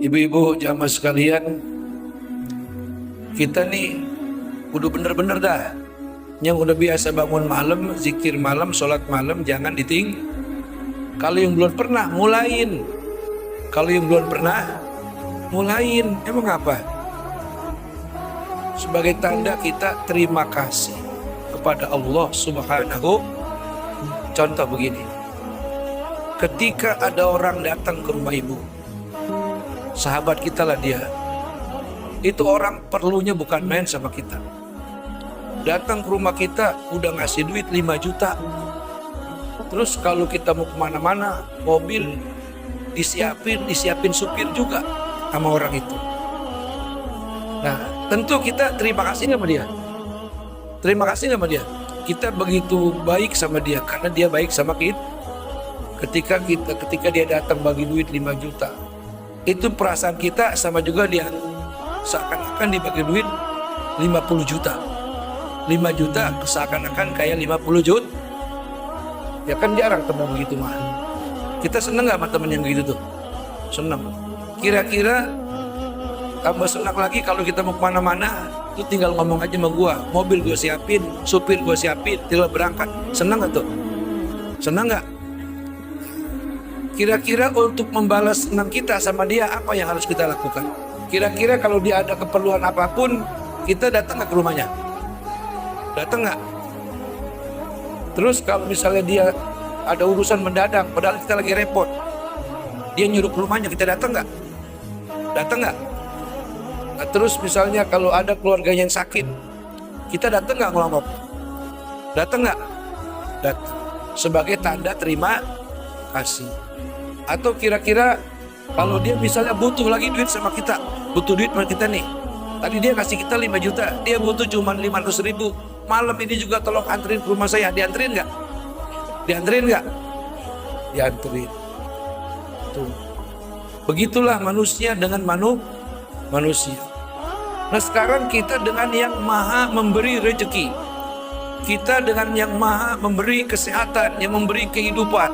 Ibu-ibu jamaah sekalian, kita nih udah bener-bener dah. Yang udah biasa bangun malam, zikir malam, sholat malam, jangan diting. Kalau yang belum pernah, mulain. Kalau yang belum pernah, mulain. Emang apa? Sebagai tanda kita terima kasih kepada Allah Subhanahu. Contoh begini, ketika ada orang datang ke rumah ibu, sahabat kita lah dia, itu orang perlunya bukan main sama kita. Datang ke rumah kita udah ngasih duit 5 juta. Terus kalau kita mau kemana-mana, mobil disiapin supir juga sama orang itu. Nah, tentu kita terima kasih sama dia. Terima kasih sama dia. Kita begitu baik sama dia karena dia baik sama kita. Ketika dia datang bagi duit 5 juta, itu perasaan kita sama juga dia, seakan-akan dibagi duit 50 juta. 5 juta seakan-akan kayak 50 juta. Ya kan jarang teman begitu mah. Kita seneng gak sama temen yang gitu tuh? Seneng. Kira-kira tambah senang lagi kalau kita mau kemana-mana, itu tinggal ngomong aja sama gua, mobil gua siapin, supir gua siapin, tinggal berangkat. Senang gak tuh? Senang gak? Kira-kira untuk membalas senang kita sama dia, apa yang harus kita lakukan? Kira-kira kalau dia ada keperluan apapun, kita datang gak ke rumahnya? Datang gak? Terus kalau misalnya dia ada urusan mendadak, padahal kita lagi repot, dia nyuruh ke rumahnya, kita datang gak? Datang gak? Nah, terus misalnya kalau ada keluarga yang sakit, kita datang gak ngelongok? Datang gak? Datang. Sebagai tanda terima kasih. Atau kira-kira kalau dia misalnya butuh lagi duit sama kita, butuh duit sama kita nih, tadi dia kasih kita 5 juta, dia butuh cuma 500 ribu, malam ini juga tolong anterin ke rumah saya. Dianterin gak? Dianterin gak? Dianterin. Tuh. Begitulah manusia dengan manusia. Nah, sekarang kita dengan yang maha memberi rezeki, kita dengan yang maha memberi kesehatan, yang memberi kehidupan,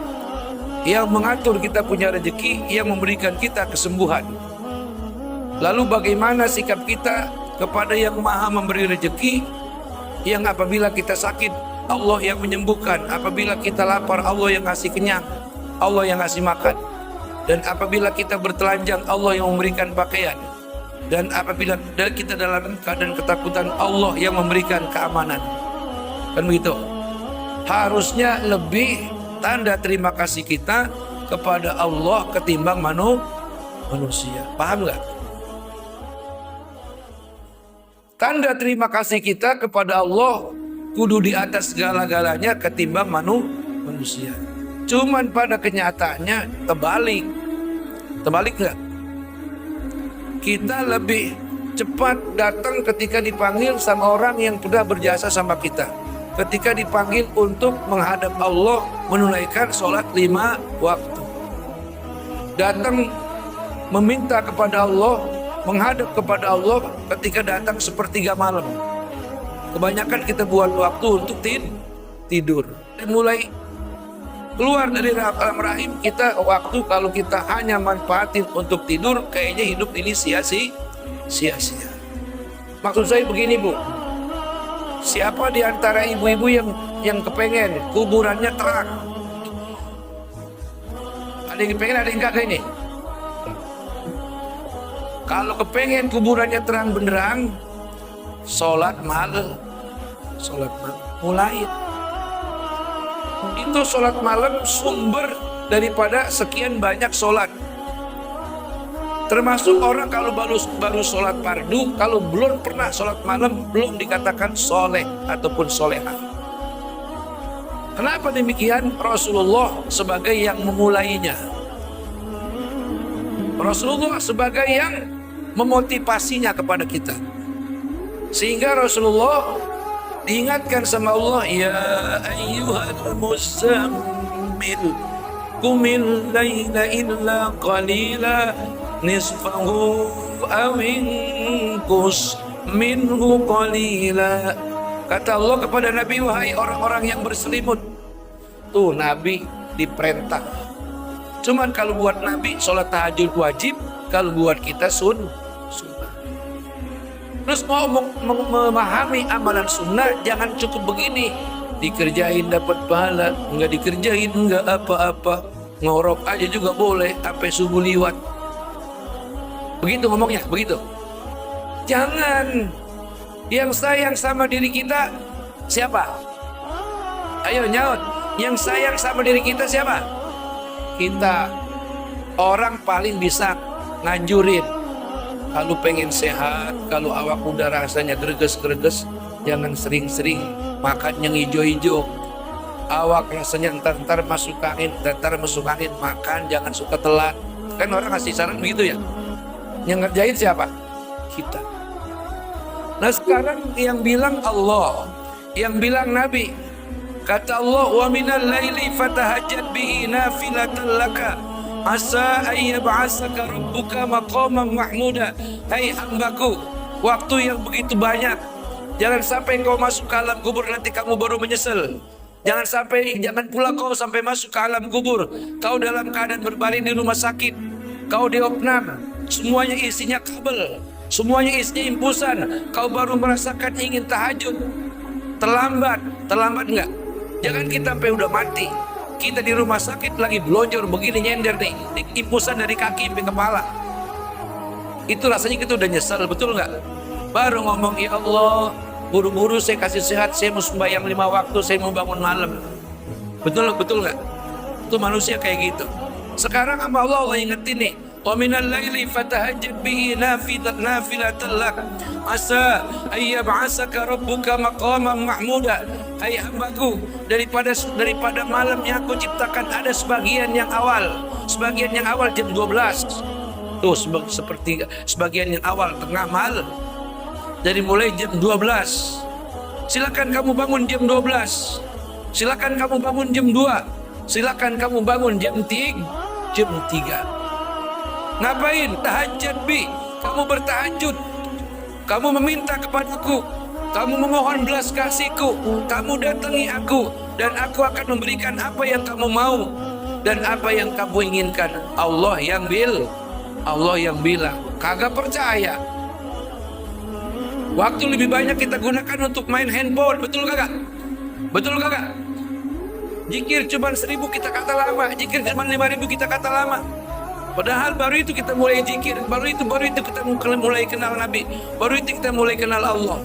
yang mengatur kita punya rezeki, yang memberikan kita kesembuhan. Lalu bagaimana sikap kita kepada yang maha memberi rezeki, yang apabila kita sakit Allah yang menyembuhkan, apabila kita lapar Allah yang ngasih kenyang, Allah yang ngasih makan, dan apabila kita bertelanjang Allah yang memberikan pakaian, dan apabila kita dalam keadaan ketakutan Allah yang memberikan keamanan. Kan begitu. Harusnya lebih tanda terima kasih kita kepada Allah ketimbang manusia. Paham gak? Tanda terima kasih kita kepada Allah kudu di atas segala-galanya ketimbang manusia. Cuman pada kenyataannya terbalik. Terbalik gak? Kita lebih cepat datang ketika dipanggil sama orang yang sudah berjasa sama kita. Ketika dipanggil untuk menghadap Allah, menunaikan sholat 5 waktu. Datang meminta kepada Allah, menghadap kepada Allah ketika datang sepertiga malam. Kebanyakan kita buat waktu untuk tidur. Mulai keluar dari alam rahim kita, waktu kalau kita hanya manfaatin untuk tidur, kayaknya hidup ini sia-sia. Maksud saya begini, Bu. Siapa di antara ibu-ibu yang kepengen kuburannya terang? Ada yang kepengen, ada yang enggak ini? Kalau kepengen kuburannya terang benerang, sholat malam, mulai. Itu sholat malam sumber daripada sekian banyak sholat. Termasuk orang kalau baru sholat fardu, kalau belum pernah sholat malam, belum dikatakan soleh ataupun solehah. Kenapa demikian? Rasulullah sebagai yang memulainya, Rasulullah sebagai yang memotivasinya kepada kita, sehingga Rasulullah diingatkan sama Allah, ya ayyuhal muzammil qumil laila illa qalila nisfahu aw inqus minhu qalila. Kata Allah kepada Nabi, wahai orang-orang yang berselimut. Tuh Nabi diperintah. Cuman kalau buat Nabi sholat tahajud wajib, Kalau buat kita sunnah. Terus mau memahami amalan sunnah, jangan cukup begini, dikerjain dapat pahala, nggak dikerjain nggak apa-apa, ngorok aja juga boleh sampai subuh liwat. Begitu ngomongnya, begitu. Jangan. Yang sayang sama diri kita siapa? Ayo nyaut. Yang sayang sama diri kita siapa? Kita. Orang paling bisa nganjurin. Kalau pengen sehat, kalau awak udah rasanya greges-greges, jangan sering-sering makan yang hijau-hijau. Awak rasanya ntar masuk angin, makan jangan suka telat. Kan orang kasih saran begitu ya. Yang ngerjain siapa? Kita. Nah sekarang yang bilang Allah, yang bilang Nabi. Kata Allah, wa minal laili fatahajjat bihi nafilatan laka asa ayyab'asaka rabbuka maqaman mahmuda. Hai hambaku, waktu yang begitu banyak, jangan sampai kau masuk ke alam kubur nanti kamu baru menyesal. Jangan pula kau sampai masuk ke alam kubur kau dalam keadaan berbaring di rumah sakit, kau diopnam, semuanya isinya kabel, semuanya isinya impusan, kau baru merasakan ingin tahajud. Terlambat enggak? Jangan kita sampai udah mati, kita di rumah sakit lagi belonjor begini nyender nih, impusan dari kaki sampai kepala. Itu rasanya kita udah nyesal, betul nggak? Baru ngomong, ya Allah, buru-buru saya kasih sehat, saya mau sembahyang 5 waktu, saya mau bangun malam. Betul nggak? Itu manusia kayak gitu. Sekarang sama Allah ingetin nih, wa minal laili fatahajjat bihi nafilatan lak asa ayyab'asaka rabbuka maqaman mahmuda. Hai hambaku, daripada malam yang aku ciptakan ada sebagian yang awal jam 12. Tuh seperti sebagian yang awal tengah malam. Dari mulai jam 12. Silakan kamu bangun jam 12. Silakan kamu bangun jam 2. Silakan kamu bangun jam 3. Ngapain? Tahajud bi. Kamu bertahajud. Kamu meminta kepadaku. Kamu memohon belas kasihku. Kamu datangi aku. Dan aku akan memberikan apa yang kamu mau. Dan apa yang kamu inginkan. Allah yang bilang. Kagak percaya. Waktu lebih banyak kita gunakan untuk main handphone. Betul kagak? Zikir cuma 1000 kita kata lama. Zikir cuma 5000 kita kata lama. Padahal baru itu kita mulai zikir, baru itu kita mulai kenal Nabi, baru itu kita mulai kenal Allah.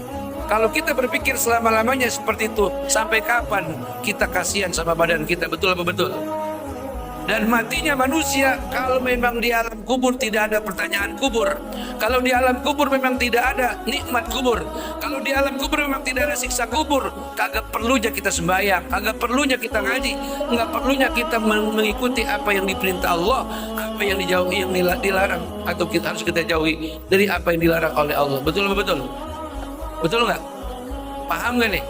Kalau kita berpikir selama-lamanya seperti itu, sampai kapan kita kasihan sama badan kita, betul apa betul? Dan matinya manusia kalau memang di alam kubur tidak ada pertanyaan kubur. Kalau di alam kubur memang tidak ada nikmat kubur. Kalau di alam kubur memang tidak ada siksa kubur. Kagak perlunya kita sembahyang, kagak perlunya kita ngaji, nggak perlunya kita mengikuti apa yang diperintah Allah, apa yang dijauhi, yang dilarang, atau kita harus kita jauhi dari apa yang dilarang oleh Allah. Betul apa betul? Betul nggak? Paham nggak nih?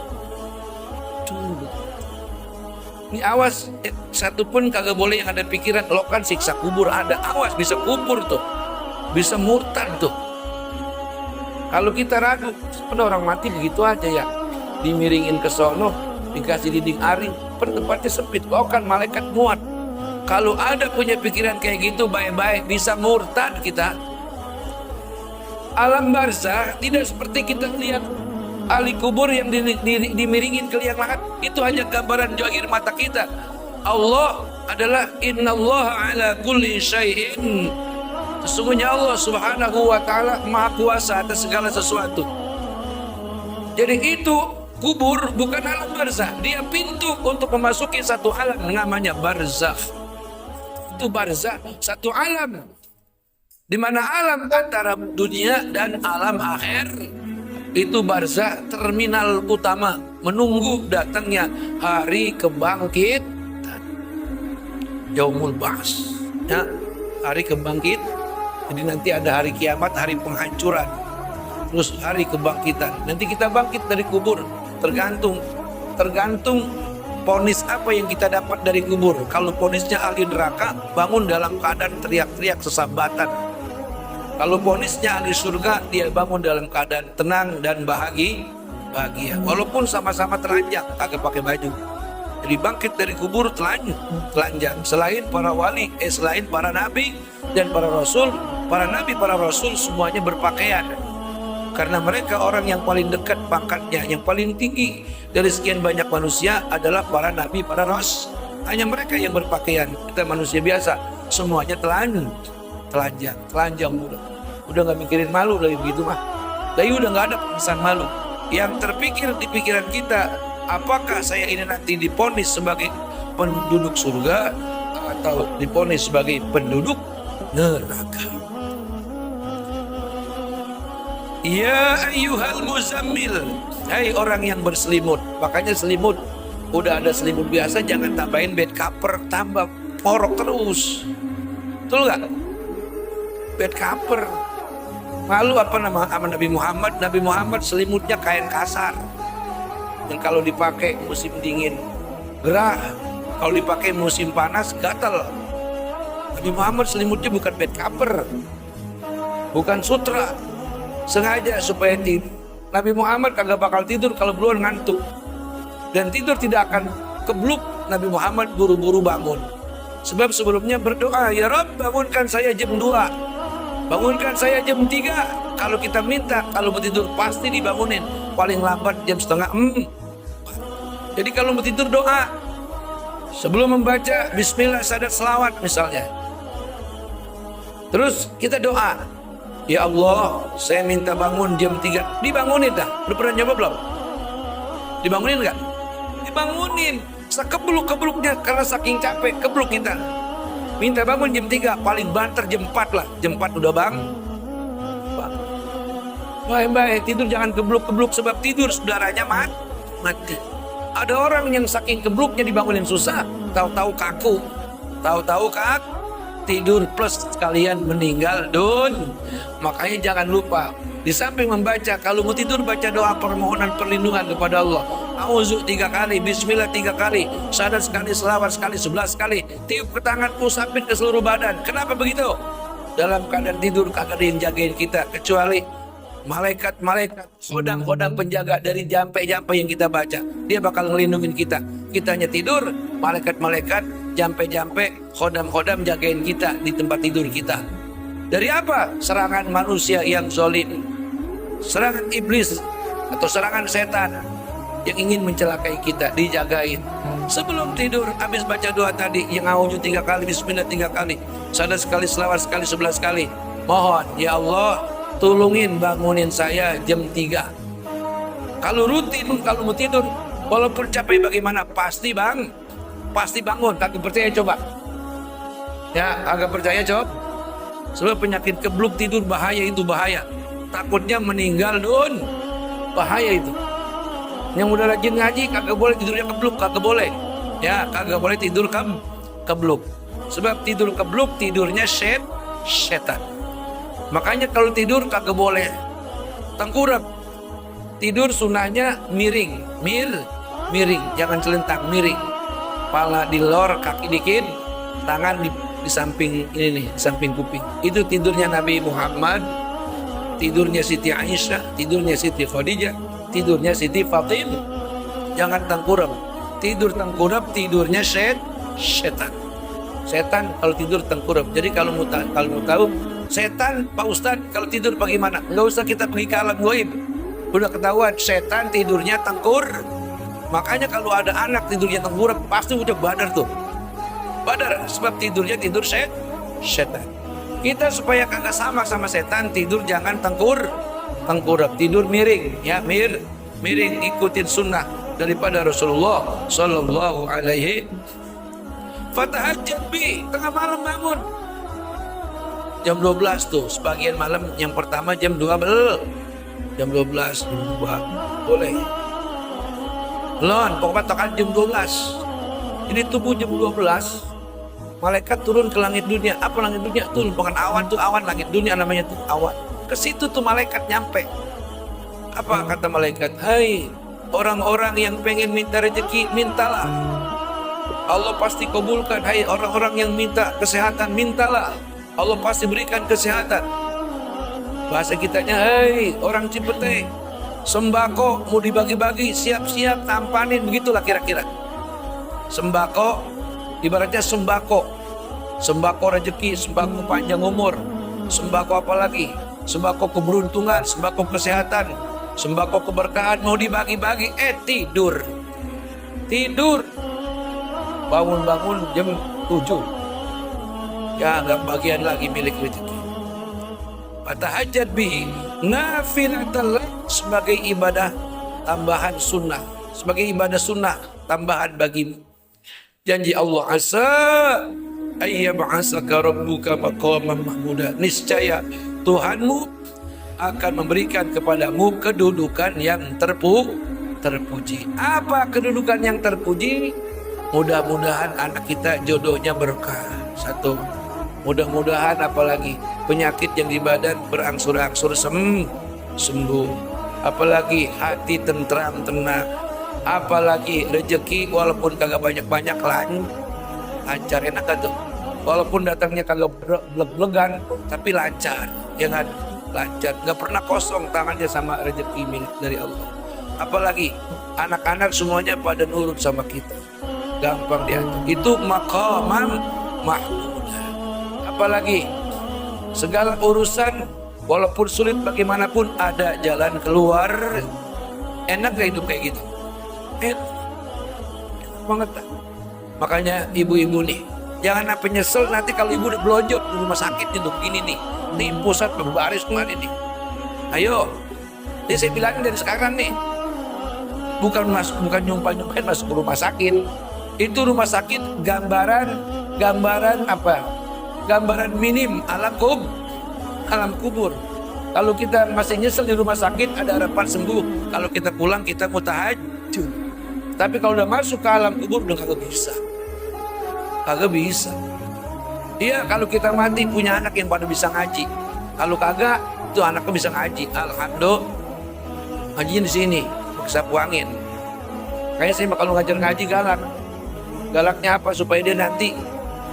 Ini awas, satu pun kagak boleh yang ada pikiran, lo kan siksa kubur ada, awas bisa kubur tuh, bisa murtad tuh. Kalau kita ragu, pada orang mati begitu aja ya, dimiringin ke sono, dikasih dinding aring, tempatnya sempit, kau kan malaikat muat. Kalau ada punya pikiran kayak gitu, baik-baik bisa murtad kita. Alam barzah tidak seperti kita lihat ahli kubur yang dimiringin ke liang lahat, itu hanya gambaran johir mata kita. Allah adalah innallaha ala kulli syai'in. Sesungguhnya Allah subhanahu wa ta'ala maha kuasa atas segala sesuatu. Jadi itu kubur bukan alam barzah, dia pintu untuk memasuki satu alam namanya barzakh. Itu barzakh, satu alam di mana alam antara dunia dan alam akhir. Itu barzakh, terminal utama menunggu datangnya hari kebangkitan, yaumul ba'ts ya, hari kebangkit. Jadi nanti ada hari kiamat, hari penghancuran, terus hari kebangkitan. Nanti kita bangkit dari kubur, tergantung ponis apa yang kita dapat dari kubur. Kalau ponisnya ahli neraka, bangun dalam keadaan teriak-teriak sesambatan. Kalau vonisnya ahli surga, dia bangun dalam keadaan tenang dan bahagia. Walaupun sama-sama telanjang, kagak pakai baju. Jadi bangkit dari kubur telanjang. Selain para wali, selain para nabi dan para rasul, Para nabi, para rasul semuanya berpakaian. Karena mereka orang yang paling dekat pangkatnya, yang paling tinggi dari sekian banyak manusia adalah para nabi, para rasul. Hanya mereka yang berpakaian. Kita manusia biasa, semuanya telanjang udah nggak mikirin malu lagi begitu mah. Tapi udah nggak ada perasaan malu. Yang terpikir di pikiran kita, apakah saya ini nanti diponis sebagai penduduk surga atau diponis sebagai penduduk neraka. Ya ayyuhal muzammil, hai orang yang berselimut. Makanya selimut, udah ada selimut biasa, jangan tambahin bed cover, tambah porok terus. Betul gak? Bed cover. Malu apa nama Nabi Muhammad? Nabi Muhammad selimutnya kain kasar, yang kalau dipakai musim dingin gerah, kalau dipakai musim panas gatal. Nabi Muhammad selimutnya bukan bed cover, bukan sutra, sengaja supaya tidur. Nabi Muhammad kagak bakal tidur kalau belum ngantuk, dan tidur tidak akan kebluk. Nabi Muhammad buru-buru bangun, sebab sebelumnya berdoa, ya Rabb bangunkan saya jam 2, bangunkan saya jam 3. Kalau kita minta, kalau mau tidur pasti dibangunin, paling lambat jam setengah 4. Jadi kalau mau tidur doa, sebelum membaca bismillah sadat selawat misalnya, terus kita doa, ya Allah saya minta bangun jam 3. Dibangunin dah. Lu pernah nyoba belum? Dibangunin nggak? Dibangunin. Sekebluk-kebluknya karena saking capek kebluk kita. Minta bangun jam 3, paling banter jam 4 lah. Jam 4 udah baik tidur, jangan kebluk-kebluk, sebab tidur saudaranya mati. Ada orang yang saking kebluknya dibangunin susah, tahu-tahu kaku, tidur plus sekalian meninggal dun. Makanya jangan lupa, di samping membaca, kalau mau tidur baca doa permohonan perlindungan kepada Allah. Auzu 3 kali, bismillah 3 kali, syahadat sekali, selawat sekali, 11 kali, tiup ke tanganku sampai ke seluruh badan. Kenapa begitu? Dalam keadaan tidur kagak ada yang jagain kita kecuali malaikat-malaikat, hodang-hodang penjaga dari jampe-jampe yang kita baca. Dia bakal ngelindungin kita. Kita hanya tidur, malaikat-malaikat, jampe-jampe, hodam-hodam jagain kita di tempat tidur kita. Dari apa? Serangan manusia yang zalim, serangan iblis atau serangan setan yang ingin mencelakai kita, dijagain. Sebelum tidur habis baca doa tadi, yang auzu 3 kali, bismillah 3 kali, syahadat sekali, selawat sekali, 11 kali. Mohon ya Allah tolongin bangunin saya jam 3. Kalau rutin, kalau mau tidur walaupun capek bagaimana pasti bangun. Kagak percaya coba ya, agak percaya coba. Sebab penyakit kebluk tidur bahaya, itu bahaya, takutnya meninggal dun, bahaya itu. Yang udah rajin ngaji kagak boleh tidurnya kebluk, kagak boleh ya, kagak boleh tidur kebluk. Sebab tidur kebluk tidurnya setan. Makanya kalau tidur kagak boleh tengkurap. Tidur sunahnya miring, jangan celentang, miring. Kepala di lor, kaki dikit, tangan di samping ini nih, di samping kuping. Itu tidurnya Nabi Muhammad, tidurnya Siti Aisyah, tidurnya Siti Khadijah, tidurnya Siti Fatimah. Jangan tengkurap. Tidur tengkurap tidurnya setan. Setan kalau tidur tengkurap. Jadi kalau mau tahu setan, Pak Ustadz kalau tidur bagaimana? Nggak usah kita pergi ke alam gaib. Udah ketahuan setan tidurnya tengkur. Makanya kalau ada anak tidurnya tengkurap pasti udah badar tuh. Badar sebab tidurnya tidur setan. Kita supaya kagak sama setan, tidur jangan tengkurap, tidur miring ya, miring, ikutin sunnah daripada Rasulullah sallallahu alaihi. Fatahajjad bi, tengah malam bangun jam 12 tuh, sebagian malam yang pertama jam 12, boleh lon, pokoknya tokan jam 12. Ini tubuh jam 12 malaikat turun ke langit dunia. Apa langit dunia? Tuh bukan awan, tuh awan, langit dunia namanya tuh awan. Ke situ tuh malaikat nyampe. Apa kata malaikat? Hai orang-orang yang pengen minta rezeki, mintalah, Allah pasti kabulkan. Hai orang-orang yang minta kesehatan, mintalah, Allah pasti berikan kesehatan. Bahasa kitanya, hai orang Cipete, sembako mau dibagi-bagi, siap-siap tampanin, begitulah kira-kira. Sembako ibaratnya sembako rezeki, sembako panjang umur, Sembako apa lagi? Sembako keberuntungan, sembako kesehatan, sembako keberkahan mau dibagi-bagi. Tidur. Bangun-bangun jam 7. Ya nggak bagian lagi milik rezeki. Fatahajjad bihi nafilatan lak, sebagai ibadah tambahan sunnah, sebagai ibadah sunnah tambahan bagimu. Janji Allah, asa ayyab'asaka rabbuka maqaman mahmuda, niscaya Tuhanmu akan memberikan kepadamu kedudukan yang terpuji. Apa kedudukan yang terpuji? Mudah-mudahan anak kita jodohnya berkah. Satu, mudah-mudahan apalagi penyakit yang di badan berangsur-angsur sembuh. Apalagi hati tentram tenang. Apalagi rezeki walaupun kagak banyak-banyak lancar, enak kan tuh. Walaupun datangnya kagak beleg-belegan tapi lancar, ya kan? Lancar, nggak pernah kosong tangannya sama rezeki milik dari Allah. Apalagi anak-anak semuanya pada nurut sama kita, gampang diatur. Itu maqaman mahmudah. Apalagi segala urusan walaupun sulit bagaimanapun ada jalan keluar. Enak gak hidup kayak gitu? Enak banget. Makanya ibu-ibu nih, jangan apa nyesel nanti kalau ibu udah belonjok di rumah sakit itu ini nih. Nih pusat berbaris kemarin nih. Ayo, ini saya bilangin dari sekarang nih. Bukan nyumpah-nyumpahin masuk ke rumah sakit. Itu rumah sakit gambaran apa? Gambaran minim alam kubur. Kalau kita masih nyesel di rumah sakit ada harapan sembuh. Kalau kita pulang kita mau tahajud. Tapi kalau udah masuk ke alam kubur udah kagak bisa. Iya, kalau kita mati punya anak yang pada bisa ngaji. Kalau kagak, tuh anaknya bisa ngaji. Alhamdulillah, ngajinya di sini, Sapu Angin. Kayaknya saya kalau ngajar ngaji galak. Galaknya apa? Supaya dia nanti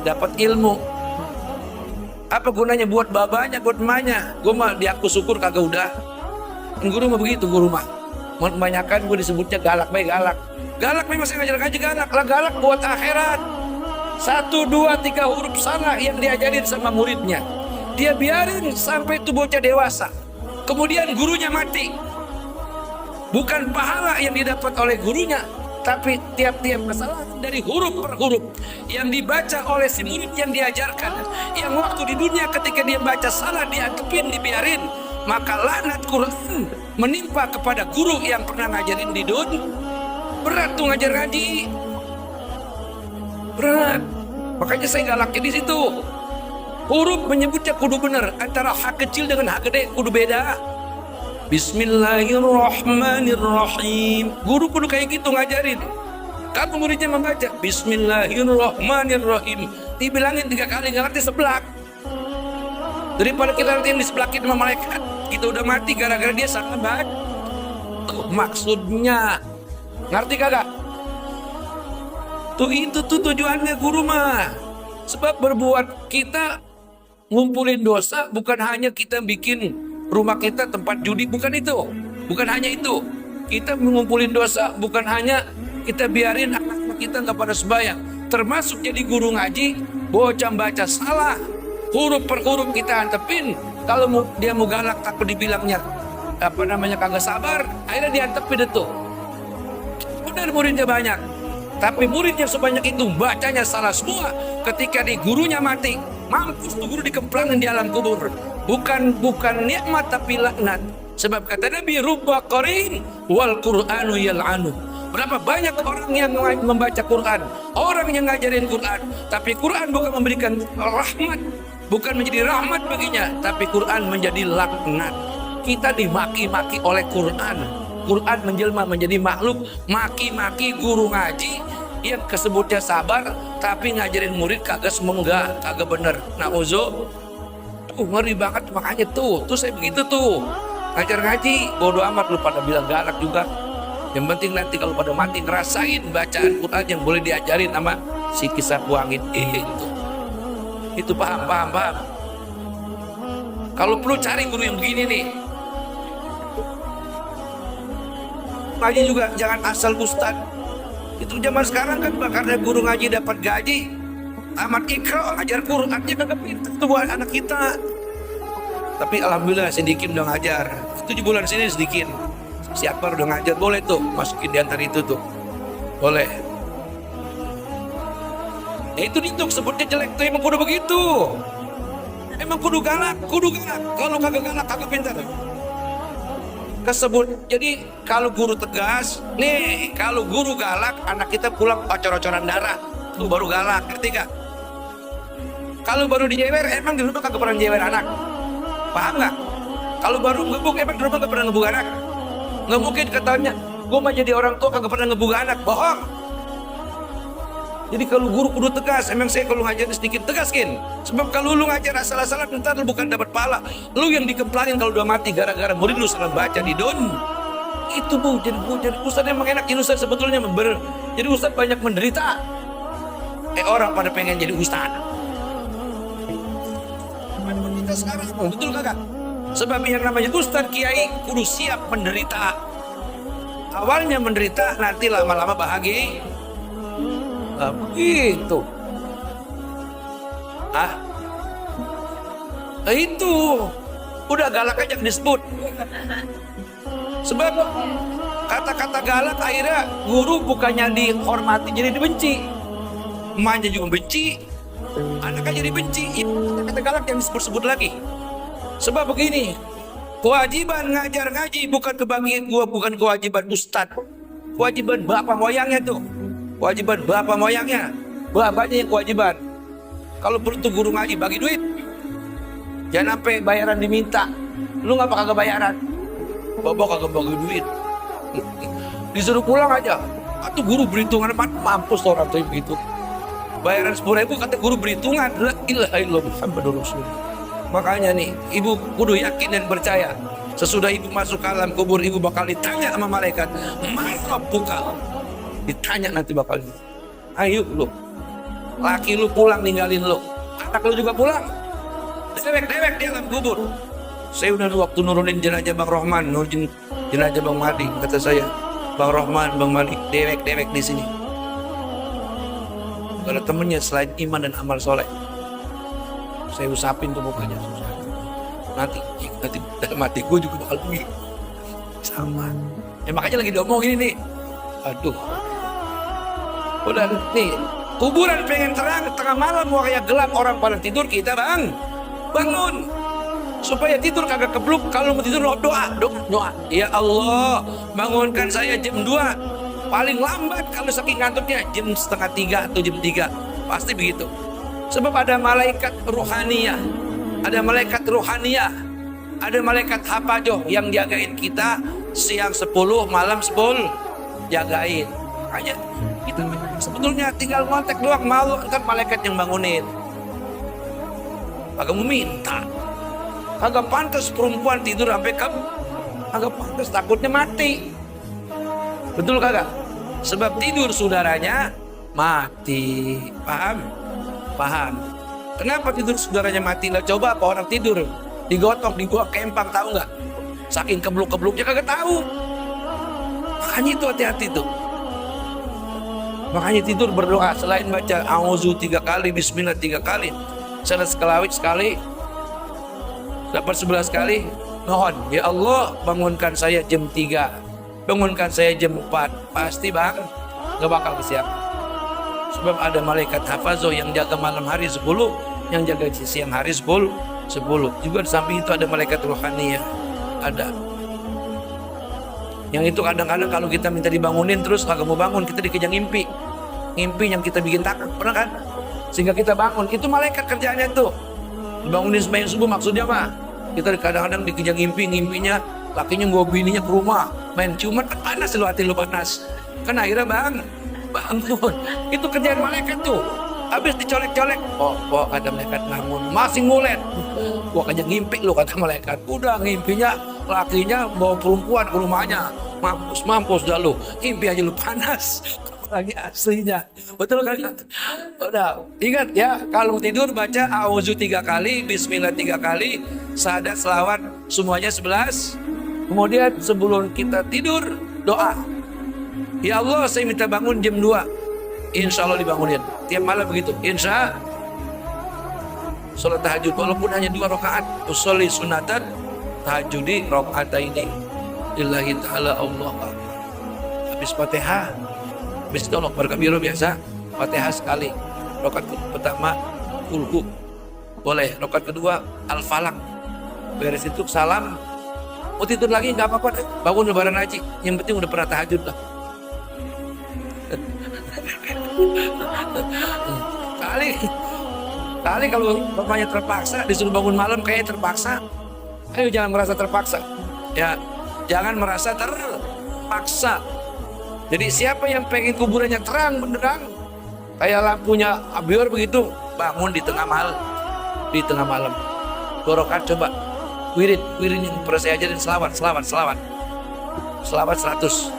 dapat ilmu. Apa gunanya buat babanya, buat emaknya? Gue mah diaku syukur kagak udah. Guru mah begitu, guru mah. Kebanyakan gue disebutnya galak, baik galak. Galak memang saya ngajar ngaji galak. Lah galak buat akhirat. 1, 2, 3 huruf salah yang diajarin sama muridnya, dia biarin sampai itu bocah dewasa. Kemudian gurunya mati. Bukan pahala yang didapat oleh gurunya, tapi tiap-tiap kesalahan dari huruf per huruf yang dibaca oleh si murid yang diajarkan, yang waktu di dunia ketika dia baca salah diantepin, dibiarin, maka laknat Quran menimpa kepada guru yang pernah ngajarin di dunia. Berat tuh ngajar ngaji. Berat. Makanya saya galaknya di situ. Huruf menyebutnya kudu benar. Antara hak kecil dengan hak gede kudu beda. Bismillahirrahmanirrahim. Guru kudu kayak gitu ngajarin. Kamu muridnya membaca Bismillahirrahmanirrahim, dibilangin 3 kali nggak ngerti seblak. Daripada kita nanti disebelakin sama malaikat, kita udah mati gara-gara dia salah baca. Maksudnya ngerti kagak? Itu tujuannya guru mah. Sebab berbuat kita ngumpulin dosa, bukan hanya kita bikin rumah kita tempat judi, bukan itu. Bukan hanya itu. Kita mengumpulin dosa, bukan hanya kita biarin anak-anak kita nggak pada sembahyang. Termasuk jadi guru ngaji, bocah baca salah, huruf per huruf kita antepin. Kalau dia mau galak takut dibilangnya kagak sabar, akhirnya diantepin itu. Benar muridnya banyak. Tapi muridnya sebanyak itu bacanya salah semua. Ketika di gurunya mati, mampus tuh guru dikemplangin di alam kubur. Bukan nikmat tapi laknat. Sebab kata Nabi, rubba qarin wal Qur'anu yal'anu. Berapa banyak orang yang membaca Quran, orang yang ngajarin Quran, tapi Quran bukan memberikan rahmat, bukan menjadi rahmat baginya, tapi Quran menjadi laknat. Kita dimaki-maki oleh Quran. Quran menjelma menjadi makhluk, maki-maki guru ngaji yang kesebutnya sabar, tapi ngajarin murid kagak semenggak, kagak bener. Ngeri banget. Makanya tuh saya begitu tuh ngajar ngaji, bodo amat lu pada bilang galak juga. Yang penting nanti kalau pada mati ngerasain bacaan Quran yang boleh diajarin sama si Sapu Angin itu paham. Kalau perlu cari guru yang begini nih. Ngaji juga jangan asal ustad. Itu zaman sekarang kan karena guru ngaji dapat gaji, tamat ikra, ajar Qurannya kagak pintar tuh buat anak kita. Tapi alhamdulillah sedikit udah ngajar. 7 bulan sini sedikit. Si Akbar udah ngajar, boleh tuh masukin di antara itu tuh. Boleh. Ya itu sebutnya jelek tuh, emang kudu begitu. Emang kudu galak. Kalau kagak galak kagak pintar. Kesebut. Jadi kalau guru tegas, nih kalau guru galak, anak kita pulang ocor-ocoran darah. Itu baru galak, ngerti gak? Kalau baru dijewer, emang di rumah kagak pernah jewer anak. Paham gak? Kalau baru ngebuk, emang di rumah kagak pernah ngebuk anak. Nggak mungkin katanya, gue mah jadi orang tua kagak pernah ngebuk anak. Bohong. Jadi kalau guru kudu tegas, emang saya kalau ngajar sedikit tegaskin. Sebab kalau lu ngajar asal-asalan, ntar lu bukan dapat pahala. Lu yang dikemplanin kalau udah mati gara-gara murid lu salah baca di don. Itu jadi ustaz emang enak jadi ustaz sebetulnya jadi ustaz banyak menderita. Orang pada pengen jadi ustaz. Menderita sekarang, betul kagak? Sebab yang namanya ustaz kiai kudu siap menderita. Awalnya menderita, nanti lama-lama bahagia. Begitu. Itu udah galak aja disebut. Sebab kata-kata galak akhirnya guru bukannya dihormati jadi dibenci. Emaknya juga benci, anaknya jadi benci. Kata-kata galak yang disebut-sebut lagi. Sebab begini, kewajiban ngajar ngaji bukan kebagian gua, bukan kewajiban ustad. Kewajiban bapak moyangnya tuh. Kewajiban bapak moyangnya, bapaknya yang kewajiban. Kalau perlu tuh guru ngaji bagi duit, jangan sampai bayaran diminta. Lu ngapa kagak bayaran? Bapak kagak bagi duit, disuruh pulang aja. Atau guru berhitungan mampus orang tuh begitu. Bayaran 10.000 kata guru berhitungan. La ilaha illallah Muhammadur Rasulullah. Makanya nih, ibu kudu yakin dan percaya. Sesudah ibu masuk ke alam kubur, ibu bakal ditanya sama malaikat, "Man rabbuka?" Ditanya nanti bakal, ayo lu, laki lu pulang ninggalin lu, anak lu juga pulang, dewek di alam kubur. Saya udah waktu nurunin jenazah Bang Rohman, nurunin jenazah Bang Madi, kata saya, Bang Rohman, Bang Madi, dewek di sini. Gak ada temennya selain iman dan amal soleh. Saya usapin tuh mukanya, nanti dalam hati gue juga bakal pergi sama. Makanya lagi diomongin ini, aduh. Udah nih, kuburan pengen terang, tengah malam mau kayak gelap, orang pada tidur, kita bangun supaya tidur kagak kebluk. Kalau mau tidur doa. Ya Allah, bangunkan saya jam 2, paling lambat kalau saking ngantuknya jam 2:30 atau jam 3, pasti begitu. Sebab ada malaikat ruhaniyah, ada malaikat hafajoh yang jagain kita siang 10, malam 10, jagain. Makanya kita sebetulnya tinggal ngontek doang, malu ntar malaikat yang bangunin. Kagak mau minta. Kagak pantas perempuan tidur sampai kagak pantas, takutnya mati. Betul kagak? Sebab tidur saudaranya mati. Paham? Kenapa tidur saudaranya mati? Lah coba apa orang tidur digotong di gua kempang, tahu nggak? Saking kebluk-kebluknya kagak tahu. Makanya itu hati-hati tuh. Makanya tidur berdoa, selain baca auzu 3 kali, bismillah 3 kali, salat kelawit sekali, dapat 11 kali, mohon ya Allah bangunkan saya jam 3, bangunkan saya jam 4, pasti bang gak bakal kesiangan. Sebab ada malaikat hafazoh yang jaga malam hari 10, yang jaga siang hari 10. Juga di samping itu ada malaikat rohaniyah, ada. Yang itu kadang-kadang kalau kita minta dibangunin terus kagak mau bangun, kita dikejar ngimpi yang kita bikin takut, pernah kan? Sehingga kita bangun, itu malaikat kerjaannya tuh. Dibangunin sembahyang subuh maksudnya mah. Kita kadang-kadang dikejar ngimpinya lakinya bawa bininya ke rumah, main ciuman, kan panas lu, hati lu panas. Kan akhirnya bangun. Itu kerjaan malaikat tuh. Habis dicolek-colek, kok kata malaikat bangun, masih ngulet. Gua kejar ngimpi lu, kata malaikat. Udah ngimpinya lakinya bawa perempuan ke rumahnya, mampus dah lu, ngimpi aja lu panas lagi aslinya. Betul kan? Udah ingat ya, kalau tidur baca auzu 3 kali, bismillah 3 kali, syahadat, selawat semuanya 11. Kemudian sebelum kita tidur doa, ya Allah saya minta bangun jam 2, insya Allah dibangunin. Tiap malam begitu, insya. sholat tahajud walaupun hanya 2 rakaat. Usolli sunatan tahajudi rakaataini lillahi ta'ala Allah. Habis Fatihah, habis itu Allah berkabiro biasa, Fatihah sekali. Rakaat pertama kulhu boleh, rakaat kedua al-falaq. Beres itu salam, mau tidur lagi nggak apa-apa deh. Bangun lebaran haji, yang penting udah pernah tahajud lah. Kali kalau bapaknya terpaksa disuruh bangun malam kayaknya terpaksa. Ayo jangan merasa terpaksa. Ya, jangan merasa terpaksa. Jadi siapa yang pengen kuburannya terang benderang, kayak lampunya abior begitu, bangun di tengah malam. Di tengah malam. 2 rakaat coba. Wirid yang pernah saya ajarin, selawat 100,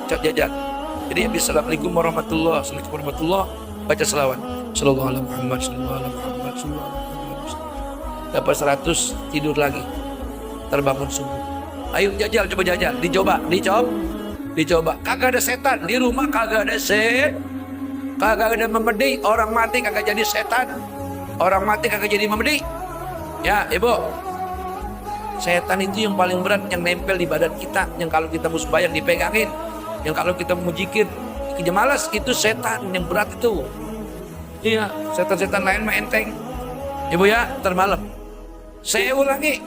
cak jajan. Jadi habis assalamualaikum warahmatullahi wabarakatuh, baca selawat sallallahu alaihi Muhammad sallallahu alaihi Muhammad sallallahu alaihi Muhammad. Dapat 100, tidur lagi, terbangun subuh. Ayo jajal, coba jajal, dicoba. Kagak ada setan di rumah, kagak ada memedi. Orang mati kagak jadi setan, orang mati kagak jadi memedi. Ya ibu, setan itu yang paling berat, yang nempel di badan kita, yang kalau kita mau sembahyang dipegangin, yang kalau kita mau zikir kerja malas, itu setan yang berat itu. Iya, setan-setan lain mah enteng. Ibu ya, termalam. Saya ulangi,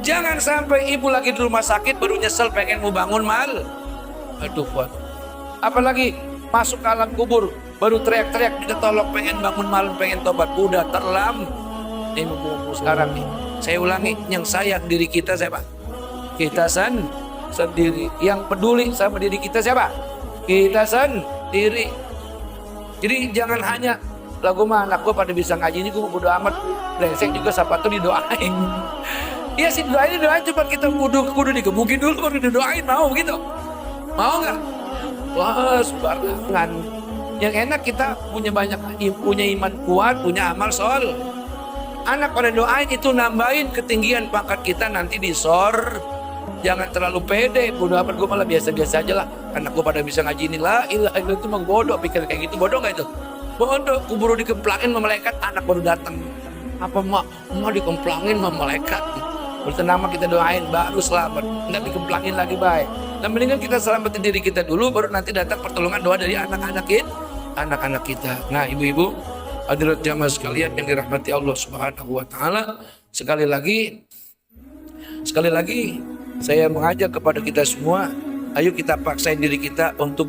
jangan sampai ibu lagi di rumah sakit baru nyesel pengen mau bangun mal. Aduh, apalagi masuk ke alam kubur baru teriak-teriak kita tolong pengen bangun malam, pengen tobat, udah terlam. Ini mumpung sekarang nih. Saya ulangi, yang sayang diri kita siapa? Kita sendiri. Yang peduli sama diri kita siapa? Kita sendiri. Jadi jangan hanya lagu mah anak gue pada bisa ngaji ini, gue bodo amat, brengsek juga siapa tuh didoain. Iya sih doain, cuma kita kudu dikebukin dulu baru didoain, mau gitu? Mau nggak? Wah sembarangan. Yang enak kita punya iman kuat, punya amal sol. Anak pada doain itu nambahin ketinggian pangkat kita nanti di sor. Jangan terlalu pede, bodoh amat, gue malah biasa-biasa aja lah. Anak gue pada bisa ngaji ini lah, ilah itu mah bodoh, pikir kayak gitu, bodoh gak itu? Bodoh, kuburu dikemplangin sama malaikat, anak baru datang. Apa mak dikemplangin sama malaikat? Bertenang kita doain, baru selamat. Nggak dikemplangin lagi, baik. Dan mendingan kita selamatin diri kita dulu, baru nanti datang pertolongan doa dari anak-anak kita. Nah ibu-ibu, hadirat jamaah sekalian yang dirahmati Allah Subhanahu wa Ta'ala, sekali lagi saya mengajak kepada kita semua, ayo kita paksain diri kita untuk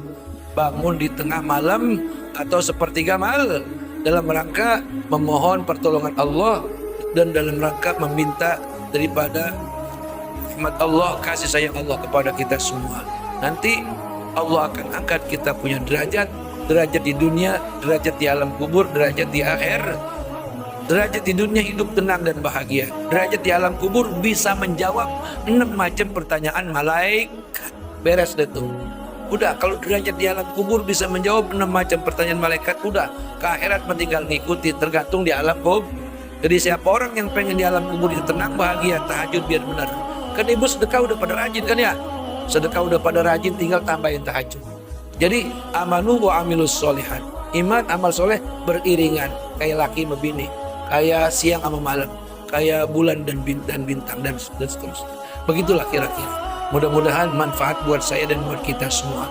bangun di tengah malam atau sepertiga malam dalam rangka memohon pertolongan Allah dan dalam rangka meminta daripada rahmat Allah, kasih sayang Allah kepada kita semua. Nanti Allah akan angkat kita punya derajat di dunia, derajat di alam kubur, derajat di akhir. Derajat di dunia hidup tenang dan bahagia. Derajat di alam kubur bisa menjawab 6 macam pertanyaan malaikat. Beres deh tuh. Udah, kalau derajat di alam kubur bisa menjawab 6 macam pertanyaan malaikat, udah ke akhirat tinggal ngikuti, tergantung di alam kubur. Jadi siapa orang yang pengen di alam kubur itu tenang, bahagia, tahajud biar benar. Kan ibu sedekah udah pada rajin kan ya? Sedekah udah pada rajin, tinggal tambahin tahajud. Jadi amanu wa amilus solihat. Iman, amal soleh beriringan, kayak laki sama bini, kayak siang sama malam, kayak bulan dan bintang dan seterusnya. Begitulah kira-kira. Mudah-mudahan manfaat buat saya dan buat kita semua.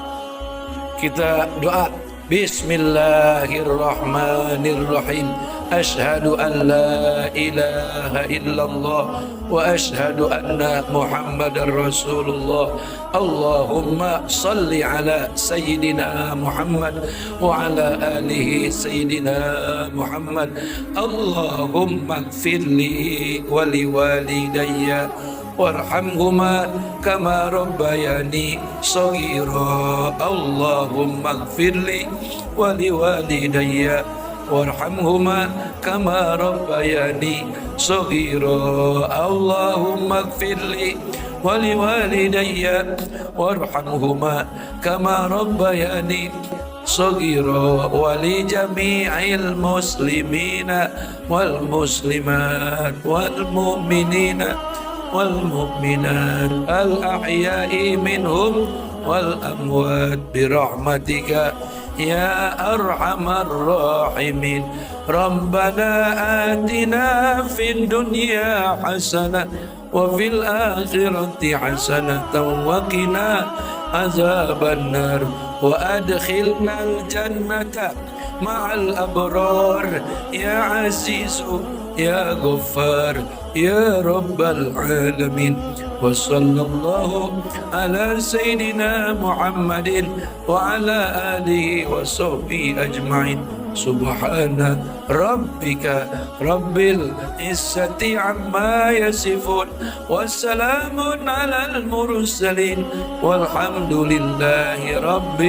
Kita doa. Bismillahirrahmanirrahim. Asyhadu an la ilaha illallah wa asyhadu anna Muhammadar Rasulullah. Allahumma salli ala Sayyidina Muhammad wa ala alihi Sayyidina Muhammad. Allahumma gfirli wa liwalidayya warhamhuma kama rabbayani shaghira. Allahumma gfirli wa liwalidayya warhamhuma kama rabbayani shaghira. Allahumma gfirli wa liwalidayya warhamhuma kama rabbayani shaghira wa li jami'il muslimina wal muslimat wal mu'minina wal mu'minat al ahya'i minhum wal amwat bi rahmatika يا أرحم الراحمين. ربنا آتنا في الدنيا حسنة وفي الآخرة حسنة وقنا عذاب النار وأدخلنا الجنة مع الأبرار يا عزيز يا غفار يا رب العالمين. وصلى الله على سيدنا محمد وعلى آله وصحبه أجمعين. سبحان ربك رب العزة عما يصفون والسلام على المرسلين والحمد لله رب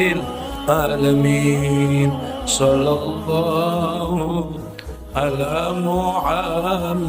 العالمين. صلى الله على محمد.